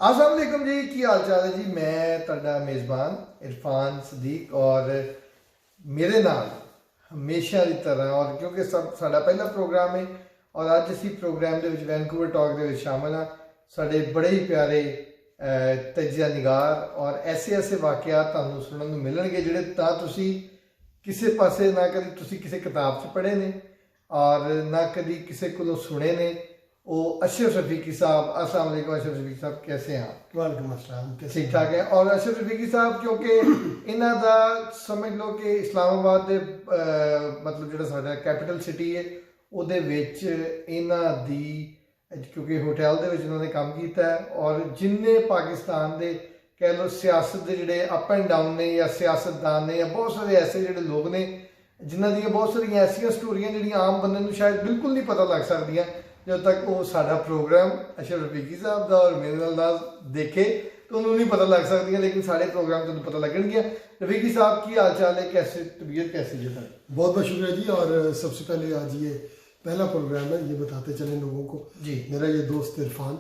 अस्सलाम वालेकुम जी, की हाल चाल है जी। मैं तुहाडा मेज़बान इरफान सदीक और मेरे नाल हमेशा की तरह और क्योंकि सब साडा पहला प्रोग्राम है और अज असी प्रोग्राम के वैनकूवर टॉक के शामिल हाँ। साडे बड़े ही प्यारे तजिया निगार और ऐसे ऐसे वाक़यात तुहानूं सुनने नूं मिलणगे जिहड़े तां तुसी किसी पासे ना कभी तुसी किसी किताब च पढ़े ने और ना कभी किसी को सुने ने। वो अशरफ रफीकी साहब, अस्सलाम वालेकुम अशरफ रफीकी साहब, कैसे हैं आप? वालेकुम अस्सलाम, ठीक ठाक है। और अशरफ रफीकी साहब क्योंकि इन्हां दा समझ लो कि इस्लामाबाद दे मतलब जिहड़ा साडा कैपिटल सिटी है उहदे विच इन्हां दी क्योंकि होटल दे विच इन्होंने काम किया है और जिन्ने पाकिस्तान दे कह लो सियासत के जोड़े अप एंड डाउन ने या सियासतदान ने या बहुत सारे ऐसे जोड़े लोग ने जिन्हों दी बहुत सारिया ऐसिया स्टोरियां जी आम बंदे नूं शायद बिल्कुल नहीं पता लग सकदियां जब तक वो साडा प्रोग्राम अशरफ रफीकी साहब का और मेरे नाल देखे तो उन्होंने नहीं पता लग सकदियां, लेकिन सारे प्रोग्राम तो पता लगणगियां। रफीकी साहब की हाल चाल है, कैसे तबीयत कैसी है? बहुत बहुत शुक्रिया जी। और सबसे पहले आज ये पहला प्रोग्राम है, ये बताते चले लोगों को जी। मेरा ये दोस्त इरफान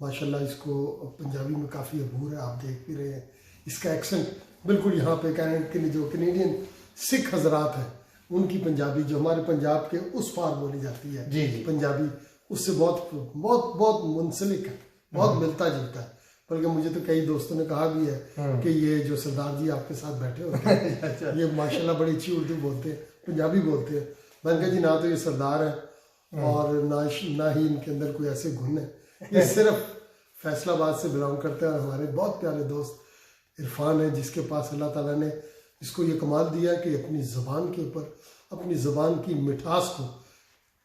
माशाल्लाह, इसको पंजाबी में काफ़ी अबूर है, आप देख भी रहे हैं। इसका एक्सेंट बिल्कुल यहाँ पे के जो कैनेडियन सिख हजरात हैं उनकी पंजाबी जो हमारे पंजाब के उस पार बोली जाती है जी जी। पंजाबी उससे बहुत बहुत बहुत मुंसलिक है, बहुत मिलता जुलता है। बल्कि मुझे तो कई दोस्तों ने कहा भी है कि ये जो सरदार जी आपके साथ बैठे होते हैं ये माशाल्लाह बड़ी अच्छी उर्दू बोलते हैं, पंजाबी बोलते हैं। मैंने कहा जी ना तो ये सरदार है और ना ही इनके अंदर कोई ऐसे गुण है, ये सिर्फ फैसलाबाद से बिलोंग करते हैं। और हमारे बहुत प्यारे दोस्त इरफान है जिसके पास अल्लाह ताला ने इसको ये कमाल दिया कि अपनी ज़बान के ऊपर अपनी ज़बान की मिठास को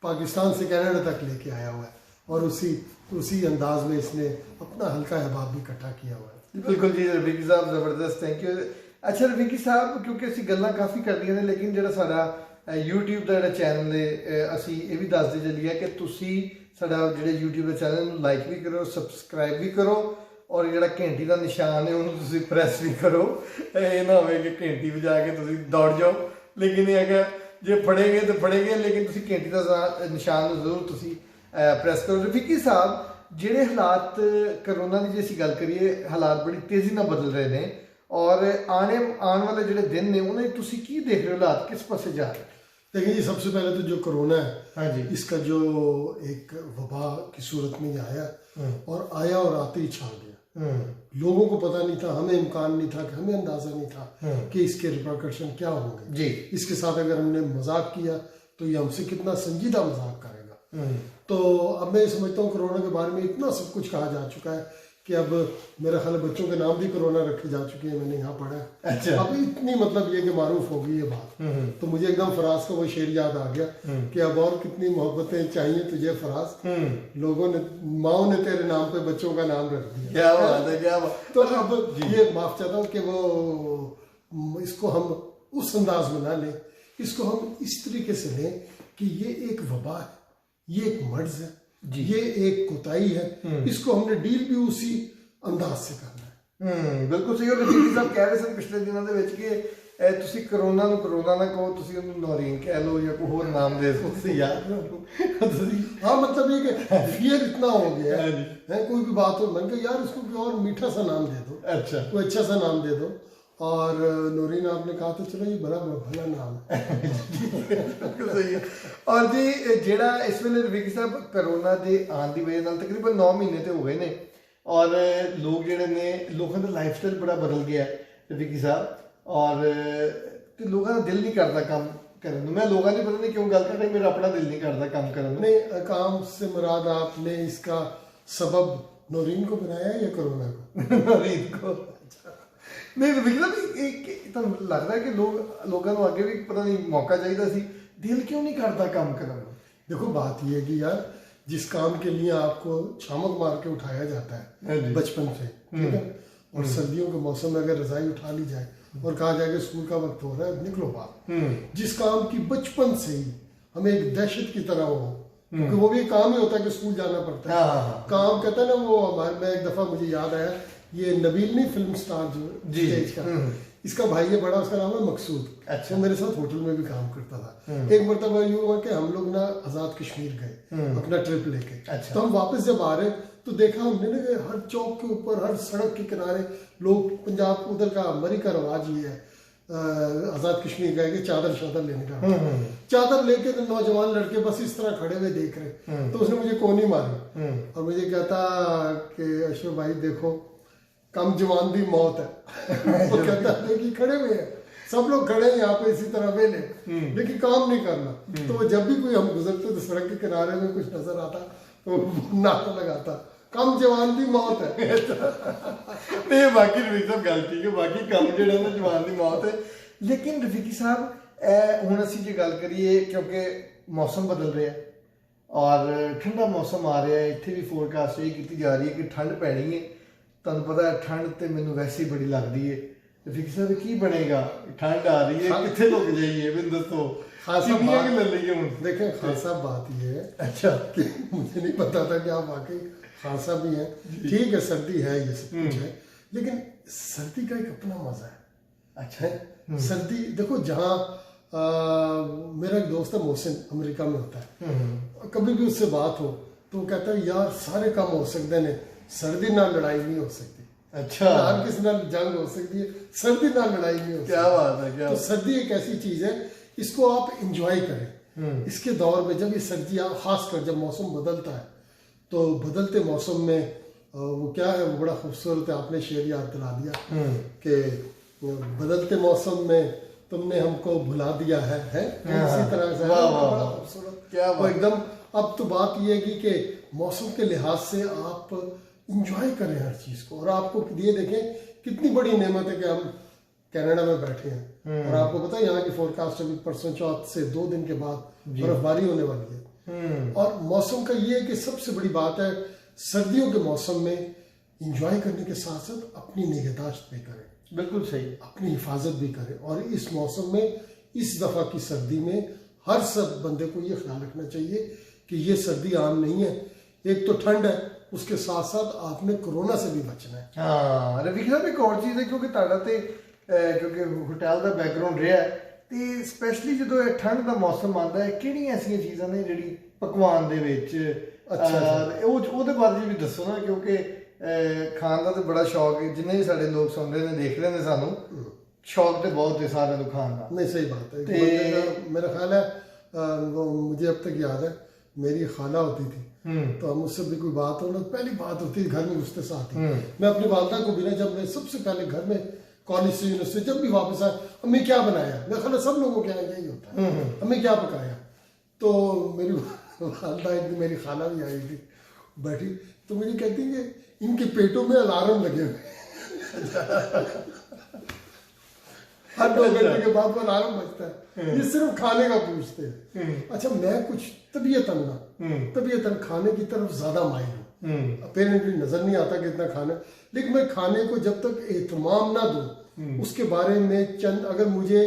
पाकिस्तान से कनाडा तक लेके आया हुआ है और उसी अंदाज में इसने अपना हल्का अहबाब भी इकट्ठा किया हुआ है। बिल्कुल जी रफीकी साहब, जबरदस्त, थैंक यू। अच्छा रफीकी साहब, क्योंकि असी गल्लां काफ़ी करदियां ने लेकिन जिहड़ा साडा यूट्यूब का जिहड़ा चैनल है असी ये भी दसदे चलिए कि तुसी साडा जिहड़े यूट्यूब के चैनल नूं लाइक भी करो, सबसक्राइब भी करो और जिहड़ा घंटी का निशान है उन्होंने तुसी प्रेस भी करो। ये ना होवे कि घंटी बजा के तुसी दौड़ जाओ, लेकिन ये है कि जे फड़ेंगे तो फड़ेंगे, लेकिन तुसी घंटी का निशान जरूर तुसी प्रेस करो। रफीकी साहब जिहड़े हालात करोना की जे असीं गल करिए, हालात बड़ी तेज़ी नाल बदल रहे हैं और आने वाले जिहड़े दिन ने उन्हें तुसी की देख रहे हो, हालात किस पासे जा रहे हैं? देखिए जी, सबसे पहले तो जो कोरोना है, हाँ जी, इसका जो एक वबा की सूरत में ये आया और आते ही छा गया। लोगों को पता नहीं था, हमें इम्कान नहीं था, कि हमें अंदाजा नहीं था कि इसके रिपरकशन क्या होंगे जी। इसके साथ अगर हमने मजाक किया तो ये हमसे कितना संजीदा मजाक करेगा। तो अब मैं समझता हूँ कोरोना के बारे में इतना सब कुछ कहा जा चुका है कि अब मेरा ख्याल बच्चों के नाम भी कोरोना रखे जा चुके हैं, मैंने यहाँ पढ़ा है। अच्छा। अब इतनी मतलब ये कि मारूफ हो गई ये बात, तो मुझे एकदम फराज का वो शेर याद आ गया कि अब और कितनी मोहब्बतें चाहिए तुझे फराज, लोगों ने माओ ने तेरे नाम पे बच्चों का नाम रख दिया। क्या बात है, क्या बात। तो अब ये माफ चाहता हूँ कि वो इसको हम उस अंदाज में ना लें, इसको हम इस तरीके से लें कि ये एक वबा है, ये एक मर्ज है, ये एक कोताही है, इसको हमने डील भी उसी अंदाज से करना है। बिल्कुल सही। और रफीकी साहब कह रहे थे पिछले दिनों के विच कि तुसी कोरोना नूं कोरोना ना कहो, तुसी उहनूं नौरीन कह लो या कोई होर नाम दे दो। तुसी याद हाँ, मतलब ये कि फियर इतना हो गया है, कोई भी बात हो मैंने कहा यार इसको कोई और मीठा सा नाम दे दो, अच्छा कोई अच्छा सा नाम दे दो। और नौरीन आपने कहा तो चलो ये बड़ा भला नाम है। बिल्कुल सही है। और जी जेड़ा इस वेले रफीकी साहब कोरोना के आने की वजह नाल तकरीबन 9 महीने तो हो गए ने और लोग जिहड़े ने लोगों का लाइफ स्टाइल बड़ा बदल गया रफीकी साहब और लोगों का दिल नहीं करता काम करने। मैं लोगों ने पता नहीं क्यों गल कर रही, मेरा अपना दिल नहीं करता काम करने। नहीं, काम से मुराद आपने इसका सबब नौरीन को बनाया या कोरोना को? नौरीन को। नहीं रफीकी साहब लग रहा है कि लोगों को अगे भी पता नहीं मौका चाहिए सी, दिल क्यों नहीं करता काम करने? देखो बात यह है कि यार जिस काम के लिए आपको छामक मार के उठाया जाता है बचपन से, ठीक है, और सर्दियों के मौसम में अगर रजाई उठा ली जाए और कहा जाए कि स्कूल का वक्त हो रहा है निकलो बाहर, जिस काम की बचपन से ही हमें एक दहशत की तरह हो, क्योंकि वो भी काम ही होता है कि स्कूल जाना पड़ता है। काम कहता है ना वो हमारे में एक दफा मुझे याद आया, ये नबील नहीं फिल्म स्टार जो स्टेज का, इसका भाई है बड़ा, उसका नाम है मकसूद। अच्छा। वो मेरे साथ होटल में भी काम करता था। एक मरतबा यूँ हुआ कि हम लोग ना आज़ाद कश्मीर गए अपना ट्रिप लेके। अच्छा। तो हम वापस जब आ रहे तो देखा हमने ना कि हर चौक के ऊपर, हर सड़क के किनारे लोग, पंजाब उधर का मरी का रवाज ही है आज़ाद कश्मीर गए कि चादर शादर लेने का। चादर लेके तो नौजवान लड़के बस इस तरह खड़े हुए देख रहे। तो उसने मुझे कोनी मारी और मुझे कहता कि अशरफ भाई देखो, कम जवान दी मौत है। वो कहता है कि खड़े हुए हैं, सब लोग खड़े हैं यहाँ पे इसी तरह वेले, लेकिन काम नहीं करना। तो वो जब भी कोई हम गुजरते तो सड़क के किनारे में कुछ नजर आता तो नारा लगाता, कम जवान दी मौत है। नहीं बाकी रफीक साहब गल ठीक है, बाकी काम ਜਿਹੜਾ ਨਾ ਜਵਾਨ ਦੀ ਮੌਤ ਹੈ। ਲੇਕਿਨ ਰਫੀਕੀ ਸਾਹਿਬ ਹੁਣ ਅਸੀਂ ਜੇ ਗੱਲ ਕਰੀਏ ਕਿਉਂਕਿ ਮੌਸਮ ਬਦਲ ਰਿਹਾ ਔਰ ਠੰਡਾ ਮੌਸਮ ਆ ਰਿਹਾ ਹੈ, ਇੱਥੇ ਵੀ ਫੋਰਕਾਸਟ ਇਹ ਕੀਤੀ ਜਾ ਰਹੀ ਹੈ ਕਿ ਠੰਡ ਪੈਣੀ ਹੈ। ਤੁਹਾਨੂੰ ਪਤਾ ਹੈ ਠੰਡ ਤੇ ਮੈਨੂੰ ਵੈਸੇ ਹੀ ਬੜੀ ਲੱਗਦੀ ਹੈ। ਰਫੀਕੀ ਸਾਹਿਬ ਕੀ ਬਣੇਗਾ, ਠੰਡ ਆ ਰਹੀ है, कितने लोग जाइए बिन दसो ले लीजिए हूँ। देखें खासा बात ये है अच्छा कि मुझे नहीं पता था कि आप वाकई खासा भी हैं। ठीक है सर्दी है, ये सब कुछ है, लेकिन सर्दी का एक अपना मजा है। अच्छा है सर्दी देखो, जहाँ मेरा एक दोस्त है मोहसिन, अमेरिका में होता है, कभी भी उससे बात हो तो वो कहता है यार सारे काम हो सकते हैं, सर्दी ना लड़ाई नहीं हो सकती। अच्छा हर किसी नाल जंग हो सकती है, सर्दी ना लड़ाई नहीं हो सकती। क्या बात है, क्या तो सर्दी एक ऐसी चीज है, इसको आप इंजॉय करें। इसके दौर में जब ये सर्दी, खासकर जब मौसम बदलता है, तो बदलते मौसम में वो क्या है, वो बड़ा खूबसूरत है, आपने शेर याद दिला दिया कि बदलते मौसम में तुमने हमको भुला दिया है इसी तरह से बड़ा खूबसूरत। क्या वो एकदम, अब तो बात ये है कि मौसम के लिहाज से आप इंजॉय करें हर चीज को। और आपको ये देखें कितनी बड़ी नेमत है कि हम कनाडा में बैठे हैं और आपको पता है यहाँ की फोरकास्ट अभी परसों चौथ से 2 दिन के बाद बर्फबारी होने वाली है। और मौसम का ये है कि सबसे बड़ी बात है, सर्दियों के मौसम में इंजॉय करने के साथ साथ अपनी निगहदाश्त भी करें। बिल्कुल सही, अपनी हिफाजत भी करें। और इस मौसम में, इस दफा की सर्दी में हर सब बंदे को ये ख्याल रखना चाहिए कि ये सर्दी आम नहीं है। एक तो ठंड है, उसके साथ साथ आपने कोरोना से भी बचना है। हाँ रफीक साहब एक और चीज़ है, क्योंकि ਤੁਹਾਡਾ ਤੇ ਕਿਉਂਕਿ ਹੋਟਲ ਦਾ ਬੈਕਗ੍ਰਾਉਂਡ ਰਿਹਾ ਤੇ ਸਪੈਸ਼ਲੀ ਜਦੋਂ ਇਹ ਠੰਡ ਦਾ ਮੌਸਮ ਆਉਂਦਾ ਹੈ, ਕਿਹੜੀਆਂ ਐਸੀਆਂ ਚੀਜ਼ਾਂ ਨੇ ਜਿਹੜੀ ਪਕਵਾਨ ਦੇ ਵਿੱਚ ਉਹਦੇ ਬਾਰੇ ਵੀ ਦੱਸੋ ਨਾ, ਕਿਉਂਕਿ ਖਾਣ ਦਾ ਤੇ ਬੜਾ ਸ਼ੌਕ ਹੈ। जिन्ने भी साढ़े लोग सुन रहे ने देख रहे हैं सानू शौक तो बहुत है सारे को खाने का। नहीं सही बात है। मेरा ख्याल है वो मुझे अब तक याद है, मेरी खाला होती थी तो हम उससे भी कोई बात हो ना, पहली बात होती घर में घुसते साथ ही मैं अपनी वालदा को भी ना, जब मैं सबसे पहले घर में कॉलेज से यूनिवर्सिटी जब भी वापस आया, अम्मी क्या बनाया, मेरा ख्याल सब लोगों के यहाँ यही होता है, अम्मी क्या पकाया। तो मेरी वालदा एक दिन, मेरी खाला भी आई थी, बैठी तो मुझे कहती है कि इनके पेटों में अलार्म लगे हुए हर 2 घंटे के बाद वो अलार्म बजता है, ये सिर्फ खाने का पूछते हैं। अच्छा मैं कुछ तबीयतन खाने की तरफ ज्यादा माहिर हूँ, अपेरेंटली नजर नहीं आता कि इतना खाना, लेकिन मैं खाने को जब तक एहतमाम ना दूं, उसके बारे में चंद, अगर मुझे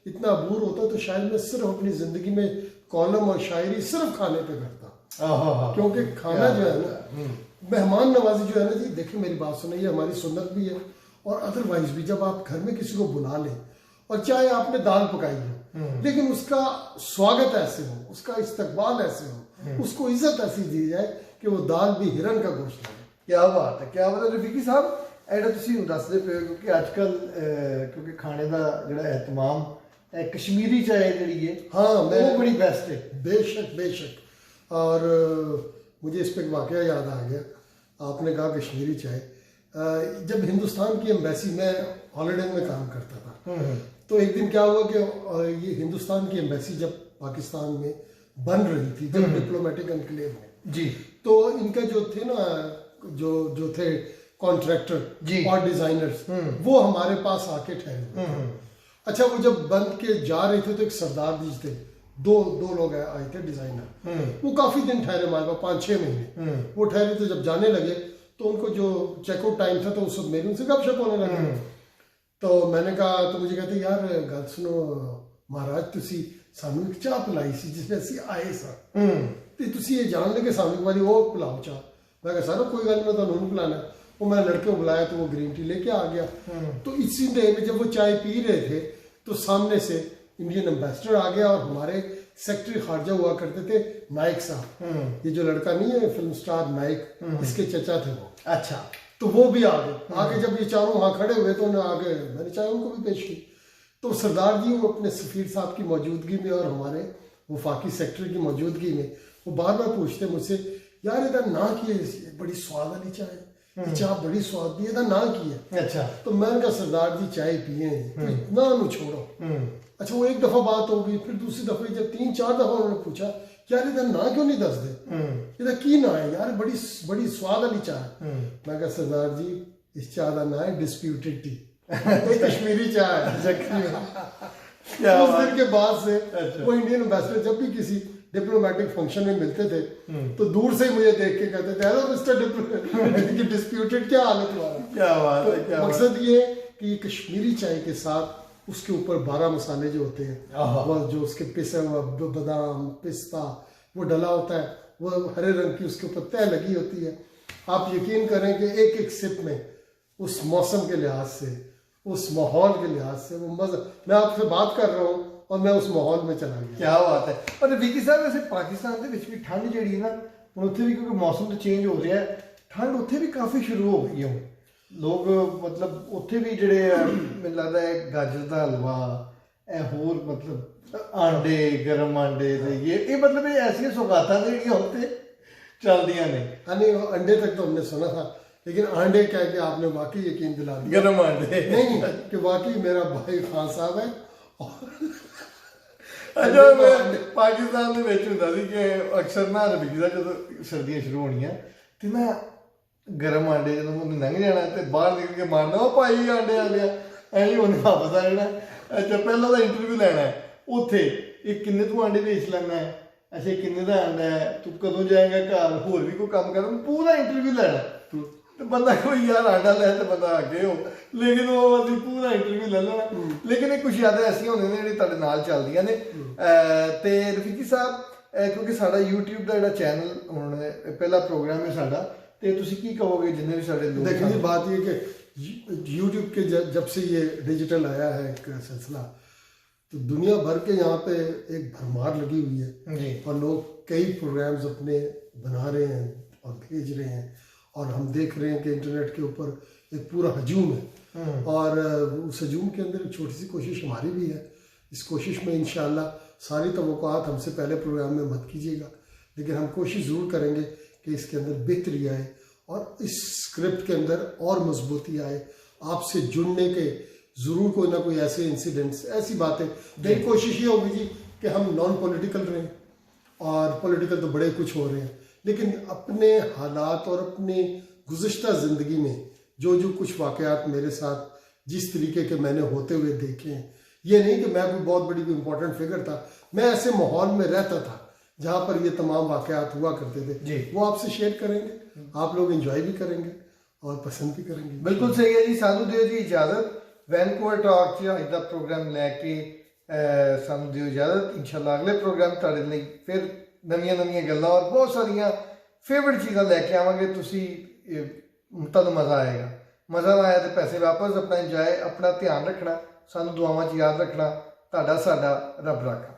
इतना अबूर होता तो शायद मैं सिर्फ अपनी जिंदगी में कॉलम और शायरी सिर्फ खाने पे करता। क्योंकि खाना जो है ना, मेहमान नवाजी जो है ना जी, देखिए मेरी बात सुनिए, हमारी सुन्नत भी है और अदरवाइज भी, जब आप घर में किसी को बुला लें और चाहे आपने दाल पकाई हो, लेकिन उसका स्वागत ऐसे हो, उसका इस्तकबाल ऐसे हो, उसको इज्जत ऐसी दी जाए कि वो दाल भी हिरन का गोश्त लगे। क्या बात है, क्या बात है रफीकी साहब। एड़ा तुसी दसदे पे हो क्योंकि आजकल क्योंकि खाने का जो एहतमाम कश्मीरी चाय जी है, हाँ मैं वो बड़ी बेस्ट है। बेशक बेशक। और मुझे इस पर वाकया याद आ गया, आपने कहा कश्मीरी चाय, जब हिंदुस्तान की एम्बेसी में हॉलीडे में काम करता था, तो एक दिन क्या हुआ कि ये हिंदुस्तान की एम्बेसी जब पाकिस्तान में बन रही थी, जब डिप्लोमेटिक एनक्लेव में जी, तो इनका जो थे ना, जो थे कॉन्ट्रैक्टर और डिजाइनर्स, वो हमारे पास आके ठहरे। अच्छा वो जब बन के जा रहे थे तो एक सरदार जी थे, दो लोग आए थे डिजाइनर, वो काफी दिन ठहरे, हमारे पास 5-6 महीने वो ठहरे। तो जब जाने लगे तो उनको जो चेकआउट टाइम था तो उस मेरे उनसे गपशप होने लगे। तो मैंने कहा, तो मुझे कहते यार गल सुनो महाराज, तुसी सानू एक चाह पिलाई सी जिसमें असी आए सा, ते तुसी ये जान लगे सानू एक बारी वो पिलाओ चाह। मैं कहा सर कोई गल नहीं, मैं तुहानू पिलाना। वो मैंने लड़के को बुलाया तो वो ग्रीन टी लेके आ गया। तो इसी डे में जब वो चाय पी रहे थे तो सामने से इंडियन एम्बेसडर आ गया और हमारे सेक्रेटरी खारजा हुआ करते थे नाइक साहब, ये जो लड़का नहीं है फिल्म स्टार नाइक, इसके चचा थे वो। अच्छा, तो वो भी आ गए। आगे जब ये चारों वहां खड़े हुए तो उन्हें आगे मैंने चाय उनको भी पेश की। तो सरदार जी वो अपने सफीर साहब की मौजूदगी में और हमारे वफाकी सेक्रेटरी की मौजूदगी में वो बार बार पूछते मुझसे, यार इधर ना की है, बड़ी स्वाद वाली चाय, ये चाय बड़ी स्वाद दी, इधर ना की है। अच्छा, तो मैंने कहा सरदार जी चाय पिए तो इतना नु छोड़ो। अच्छा, वो एक दफा बात हो गई, फिर दूसरी दफा जब 3-4 दफा उन्होंने पूछा, यार इधर ना क्यों नहीं दस दे, इधर की ना है यार, बड़ी बड़ी स्वाद वाली चाय। मैं कहा सरदार जी इस चाय का ना है डिस्प्यूटेड टी, कश्मीरी चाय है। उस दिन के बाद से वो इंडियन एम्बेसडर जब भी किसी डिप्लोमेटिक फंक्शन में मिलते थे तो दूर से ही मुझे देख के कहते थे, हेलो मिस्टर डिस्प्यूटेड, क्या हाल है तुम्हारा। क्या बात है, क्या मकसद ये कि कश्मीरी चाय के साथ उसके ऊपर 12 मसाले जो होते हैं, वो जो उसके पिसे हुआ बादाम पिस्ता वो डला होता है, वो हरे रंग की उसके ऊपर तह लगी होती है। आप यकीन करें कि एक एक सिप में उस मौसम के लिहाज से, उस माहौल के लिहाज से वो मजा, मैं आपसे बात कर रहा हूँ और मैं उस माहौल में चला गया। क्या बात है। और विकी साहब वैसे पाकिस्तान ਦੇ ਵਿੱਚ ਵੀ ਠੰਡ ਜਿਹੜੀ ਹੈ ਨਾ ਹੁਣ ਉੱਥੇ ਵੀ ਕਿਉਂਕਿ ਮੌਸਮ ਤੇ ਚੇਂਜ ਹੋ ਰਿਹਾ ਹੈ, ਠੰਡ ਉੱਥੇ ਵੀ ਕਾਫੀ ਸ਼ੁਰੂ ਹੋ ਗਈ ਹੈ। ਲੋਕ ਮਤਲਬ ਉੱਥੇ ਵੀ ਜਿਹੜੇ ਮੈਨੂੰ ਲੱਗਦਾ ਹੈ ਗਾਜਰ ਦਾ ਹਲਵਾ, ਇਹ ਹੋਰ ਮਤਲਬ ਆਂਡੇ, ਗਰਮ ਆਂਡੇ ਤੇ ਇਹ ਮਤਲਬ ਇਹ ਐਸੀਆਂ ਸੌਗਾਤਾਂ ਜਿਹੜੀਆਂ ਉੱਥੇ चलदियां ने। हाँ नहीं, वो अंडे तक तो हमने सुना था, लेकिन अंडे कह के आपने वाकई यकीन दिला दिया। गरम अंडे नहीं कि वाकई मेरा भाई खान साहब है अच्छा, मैं पाकिस्तान ਦੇ ਵਿੱਚ ਹੁੰਦਾ ਸੀ ਕਿ ਅਕਸਰ ਨਾ ਰਬੀਜ਼ਾ ਦਾ ਜਦੋਂ ਸਰਦੀਆਂ ਸ਼ੁਰੂ ਹੋਣੀਆਂ ਤੇ ਮੈਂ ਗਰਮ ਆਂਡੇ ਜਦੋਂ ਉਹਨੇ ਲੰਘ ਜਾਣਾ ਤੇ ਬਾਹਰ ਨਿਕਲ ਕੇ ਮਾਰਨਾ, ਉਹ ਭਾਈ ਆਂਡੇ ਆ ਗਿਆ, ਐਂ ਉਹਨੇ ਵਾਪਸ ਆ ਜਾਣਾ। ਅੱਛਾ, ਪਹਿਲਾਂ ਦਾ ਇੰਟਰਵਿਊ ਲੈਣਾ ਉੱਥੇ, ਇਹ ਕਿੰਨੇ ਤੂੰ ਆਂਡੇ ਵੇਚ ਲੈਣਾ ਹੈ, ਅੱਛਾ ਕਿੰਨੇ ਦਾ ਆਂਡਾ ਹੈ, ਤੂੰ ਕਦੋਂ ਜਾਏਗਾ ਘਰ, ਹੋਰ ਵੀ ਕੋਈ ਕੰਮ ਕਰਨਾ, ਪੂਰਾ ਇੰਟਰਵਿਊ ਲੈਣਾ। ਤੇ ਬੰਦਾ ਕੋਈ ਯਾਰ ਆਂਡਾ ਲੈ ਤੇ ਬੰਦਾ ਅੱਗੇ ਹੋ, ਲੇਕਿਨ ਉਹ ਅਸੀਂ ਪੂਰਾ ਇੰਟਰਵਿਊ ਲੈ ਲੈਣਾ। ਲੇਕਿਨ ਇਹ ਕੁਝ ਯਾਦਾਂ ਐਸੀਆਂ ਹੁੰਦੀਆਂ ਨੇ ਜਿਹੜੀ ਤੁਹਾਡੇ ਨਾਲ ਚੱਲਦੀਆਂ ਨੇ। ਤੇ ਰਫੀਕੀ ਸਾਹਿਬ, ਕਿਉਂਕਿ ਸਾਡਾ YouTube ਦਾ ਜਿਹੜਾ ਚੈਨਲ ਹੁਣ ਪਹਿਲਾ ਪ੍ਰੋਗਰਾਮ ਹੈ ਸਾਡਾ, ਤੇ ਤੁਸੀਂ ਕੀ ਕਹੋਗੇ ਜਿੰਨੇ भी साढ़े लोग? देखिए बात ये कि YouTube के जब से ये डिजिटल आया है एक सिलसिला, तो दुनिया भर के यहाँ पे एक भरमार लगी हुई है और लोग कई प्रोग्राम्स अपने बना रहे हैं और भेज रहे हैं, और हम देख रहे हैं कि इंटरनेट के ऊपर एक पूरा हजूम है। और उस हजूम के अंदर एक छोटी सी कोशिश हमारी भी है। इस कोशिश में इंशाअल्लाह सारी तवक्कुआत हमसे पहले प्रोग्राम में मत कीजिएगा, लेकिन हम कोशिश ज़रूर करेंगे कि इसके अंदर बेहतरी आए और इस स्क्रिप्ट के अंदर और मजबूती आए। आपसे जुड़ने के ज़रूर कोई ना कोई ऐसे इंसिडेंट्स, ऐसी बातें, मेरी कोशिश ये होगी जी कि हम नॉन पॉलिटिकल रहें, और पॉलिटिकल तो बड़े कुछ हो रहे हैं, लेकिन अपने हालात और अपनी गुज़िश्ता ज़िंदगी में जो जो कुछ वाक़यात मेरे साथ जिस तरीके के मैंने होते हुए देखे हैं, ये नहीं कि मैं कोई बहुत बड़ी कोई इंपॉर्टेंट फिगर था, मैं ऐसे माहौल में रहता था जहाँ पर ये तमाम वाक़यात हुआ करते थे, वो आपसे शेयर करेंगे, आप लोग एंजॉय भी करेंगे और पसंद भी करेंगे। बिल्कुल सही है जी। सानू दियो जी इजाज़त, वैनकूवर टॉक च अज दा प्रोग्राम लैके सानू दियो इजाज़त। इंशाल्लाह अगले प्रोग्राम तुहाडे लई फिर नवीं नवीं गल्लां और बहुत सारियां फेवरेट चीज़ां लैके आवांगे। तुसी तुहानू मज़ा आएगा, मज़ा ना आया तो पैसे वापस। अपना इंजॉय, अपना ध्यान रखना, सानू दुआवां च याद रखना। तुहाडा साडा रब राखा।